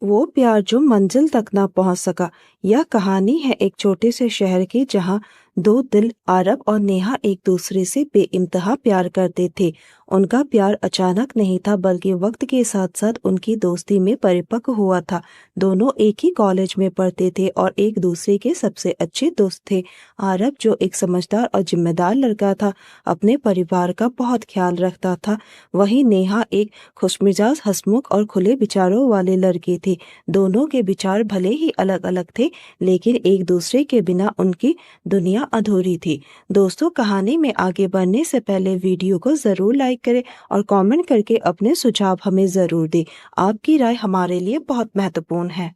वो प्यार जो मंजिल तक ना पहुंच सका। यह कहानी है एक छोटे से शहर की जहां दो दिल आरब और नेहा एक दूसरे से बेइंतहा प्यार करते थे। उनका प्यार अचानक नहीं था बल्कि वक्त के साथ साथ उनकी दोस्ती में परिपक्व हुआ था। दोनों एक ही कॉलेज में पढ़ते थे और एक दूसरे के सबसे अच्छे दोस्त थे। आरब जो एक समझदार और जिम्मेदार लड़का था, अपने परिवार का बहुत ख्याल रखता था। वहीं नेहा एक खुशमिजाज, हंसमुख और खुले विचारों वाले लड़के थे। दोनों के विचार भले ही अलग अलग थे, लेकिन एक दूसरे के बिना उनकी दुनिया अधूरी थी। दोस्तों, कहानी में आगे बढ़ने से पहले वीडियो को जरूर लाइक करें और कमेंट करके अपने सुझाव हमें जरूर दें। आपकी राय हमारे लिए बहुत महत्वपूर्ण है।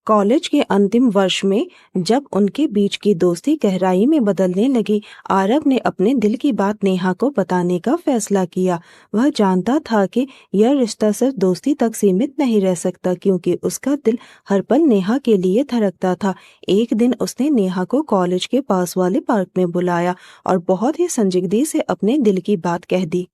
कॉलेज के अंतिम वर्ष में जब उनके बीच की दोस्ती गहराई में बदलने लगी, आरब ने अपने दिल की बात नेहा को बताने का फैसला किया। वह जानता था कि यह रिश्ता सिर्फ दोस्ती तक सीमित नहीं रह सकता, क्योंकि उसका दिल हर पल नेहा के लिए धड़कता था। एक दिन उसने नेहा को कॉलेज के पास वाले पार्क में बुलाया और बहुत ही संजीदगी से अपने दिल की बात कह दी।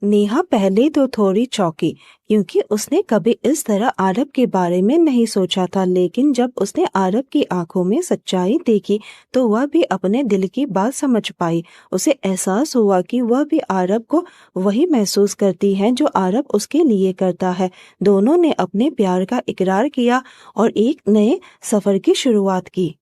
नेहा पहले तो थोड़ी चौंकी, क्योंकि उसने कभी इस तरह आरब के बारे में नहीं सोचा था। लेकिन जब उसने आरब की आंखों में सच्चाई देखी, तो वह भी अपने दिल की बात समझ पाई। उसे एहसास हुआ कि वह भी आरब को वही महसूस करती है जो आरब उसके लिए करता है। दोनों ने अपने प्यार का इकरार किया और एक नए सफर की शुरुआत की।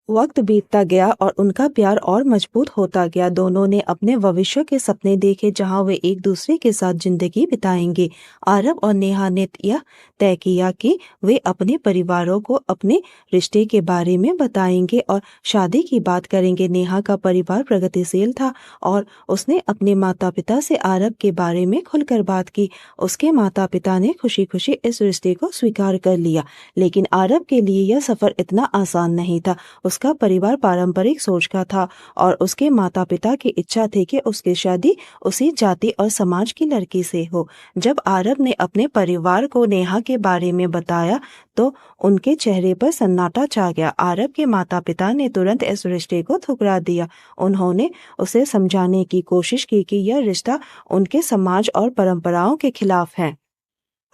वक्त बीतता गया और उनका प्यार और मजबूत होता गया। दोनों ने अपने भविष्य के सपने देखे, जहां वे एक दूसरे के साथ जिंदगी बिताएंगे। आरब और नेहा ने यह तय किया कि वे अपने परिवारों को अपने रिश्ते के बारे में बताएंगे और शादी की बात करेंगे। नेहा का परिवार प्रगतिशील था और उसने अपने माता पिता से आरब के बारे में खुलकर बात की। उसके माता पिता ने खुशी खुशी इस रिश्ते को स्वीकार कर लिया। लेकिन आरब के लिए यह सफर इतना आसान नहीं था। उसका परिवार पारंपरिक सोच का था और उसके माता पिता की इच्छा थी कि उसकी शादी उसी जाति और समाज की लड़की से हो। जब आरब ने अपने परिवार को नेहा के बारे में बताया, तो उनके चेहरे पर सन्नाटा छा गया। आरब के माता पिता ने तुरंत इस रिश्ते को ठुकरा दिया। उन्होंने उसे समझाने की कोशिश की कि यह रिश्ता उनके समाज और परंपराओं के खिलाफ है।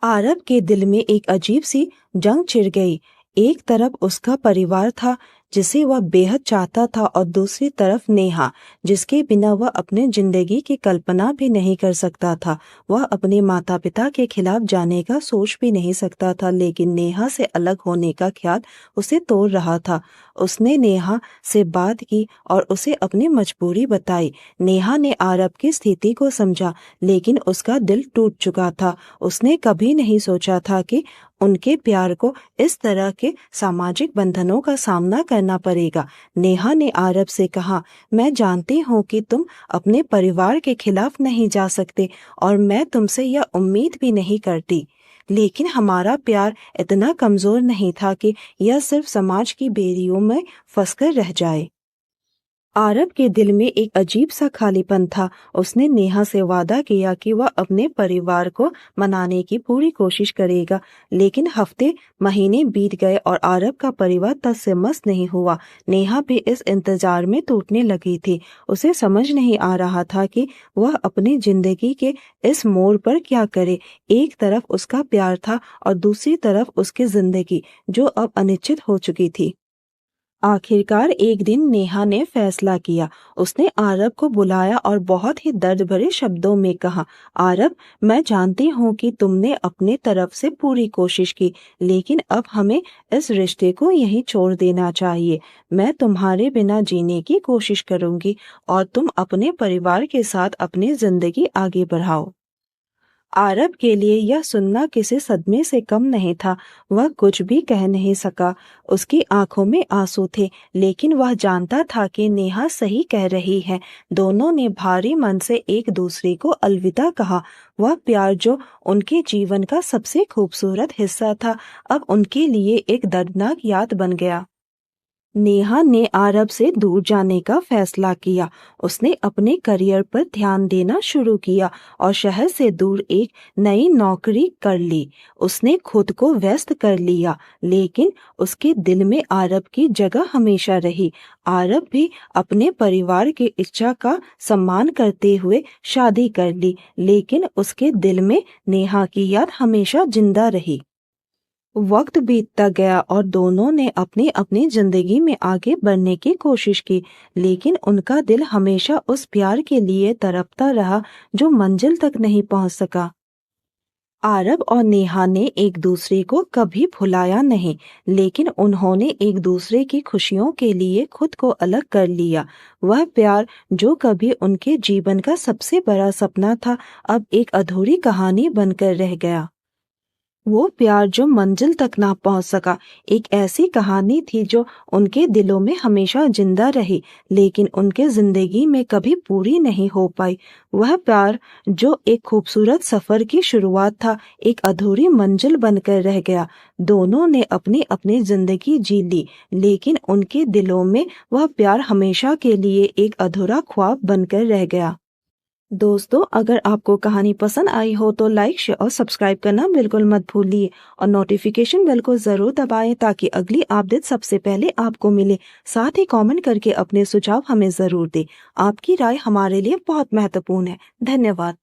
आरब के दिल में एक अजीब सी जंग छिड़ गई। एक तरफ उसका परिवार था, जिसे वह बेहद चाहता था, और दूसरी तरफ नेहा, जिसके बिना वह अपने जिंदगी की कल्पना भी नहीं कर सकता था। वह अपने माता पिता के खिलाफ जाने का सोच भी नहीं सकता था, लेकिन नेहा से अलग होने का ख्याल उसे तोड़ रहा था। उसने नेहा से बात की और उसे अपनी मजबूरी बताई। नेहा ने आरब की स्थिति को समझा, लेकिन उसका दिल टूट चुका था। उसने कभी नहीं सोचा था कि उनके प्यार को इस तरह के सामाजिक बंधनों का सामना करना पड़ेगा। नेहा ने आरब से कहा, मैं जानती हूँ कि तुम अपने परिवार के खिलाफ नहीं जा सकते और मैं तुमसे यह उम्मीद भी नहीं करती, लेकिन हमारा प्यार इतना कमजोर नहीं था कि यह सिर्फ समाज की बेड़ियों में फंसकर रह जाए। आरब के दिल में एक अजीब सा खालीपन था। उसने नेहा से वादा किया कि वह अपने परिवार को मनाने की पूरी कोशिश करेगा, लेकिन हफ्ते महीने बीत गए और आरब का परिवार तस से मस नहीं हुआ। नेहा भी इस इंतजार में टूटने लगी थी। उसे समझ नहीं आ रहा था कि वह अपनी जिंदगी के इस मोड़ पर क्या करे। एक तरफ उसका प्यार था और दूसरी तरफ उसकी जिंदगी, जो अब अनिश्चित हो चुकी थी। आखिरकार एक दिन नेहा ने फैसला किया। उसने आरब को बुलाया और बहुत ही दर्द भरे शब्दों में कहा, आरब, मैं जानती हूँ कि तुमने अपने तरफ से पूरी कोशिश की, लेकिन अब हमें इस रिश्ते को यहीं छोड़ देना चाहिए। मैं तुम्हारे बिना जीने की कोशिश करूंगी और तुम अपने परिवार के साथ अपनी जिंदगी आगे बढ़ाओ। आरब के लिए यह सुनना किसी सदमे से कम नहीं था। वह कुछ भी कह नहीं सका। उसकी आंखों में आंसू थे, लेकिन वह जानता था कि नेहा सही कह रही है। दोनों ने भारी मन से एक दूसरे को अलविदा कहा। वह प्यार जो उनके जीवन का सबसे खूबसूरत हिस्सा था, अब उनके लिए एक दर्दनाक याद बन गया। नेहा ने आरब से दूर जाने का फैसला किया। उसने अपने करियर पर ध्यान देना शुरू किया और शहर से दूर एक नई नौकरी कर ली। उसने खुद को व्यस्त कर लिया, लेकिन उसके दिल में आरब की जगह हमेशा रही। आरब भी अपने परिवार की इच्छा का सम्मान करते हुए शादी कर ली, लेकिन उसके दिल में नेहा की याद हमेशा जिंदा रही। वक्त बीतता गया और दोनों ने अपनी अपनी जिंदगी में आगे बढ़ने की कोशिश की, लेकिन उनका दिल हमेशा उस प्यार के लिए तड़पता रहा जो मंजिल तक नहीं पहुंच सका। आरब और नेहा ने एक दूसरे को कभी भुलाया नहीं, लेकिन उन्होंने एक दूसरे की खुशियों के लिए खुद को अलग कर लिया। वह प्यार जो कभी उनके जीवन का सबसे बड़ा सपना था, अब एक अधूरी कहानी बनकर रह गया। वो प्यार जो मंजिल तक ना पहुंच सका, एक ऐसी कहानी थी जो उनके दिलों में हमेशा जिंदा रही, लेकिन उनके जिंदगी में कभी पूरी नहीं हो पाई। वह प्यार जो एक खूबसूरत सफर की शुरुआत था, एक अधूरी मंजिल बनकर रह गया। दोनों ने अपनी अपनी जिंदगी जी ली, लेकिन उनके दिलों में वह प्यार हमेशा के लिए एक अधूरा ख्वाब बनकर रह गया। दोस्तों, अगर आपको कहानी पसंद आई हो तो लाइक, शेयर और सब्सक्राइब करना बिल्कुल मत भूलिए और नोटिफिकेशन बेल को जरूर दबाएं ताकि अगली अपडेट सबसे पहले आपको मिले। साथ ही कमेंट करके अपने सुझाव हमें जरूर दें। आपकी राय हमारे लिए बहुत महत्वपूर्ण है। धन्यवाद।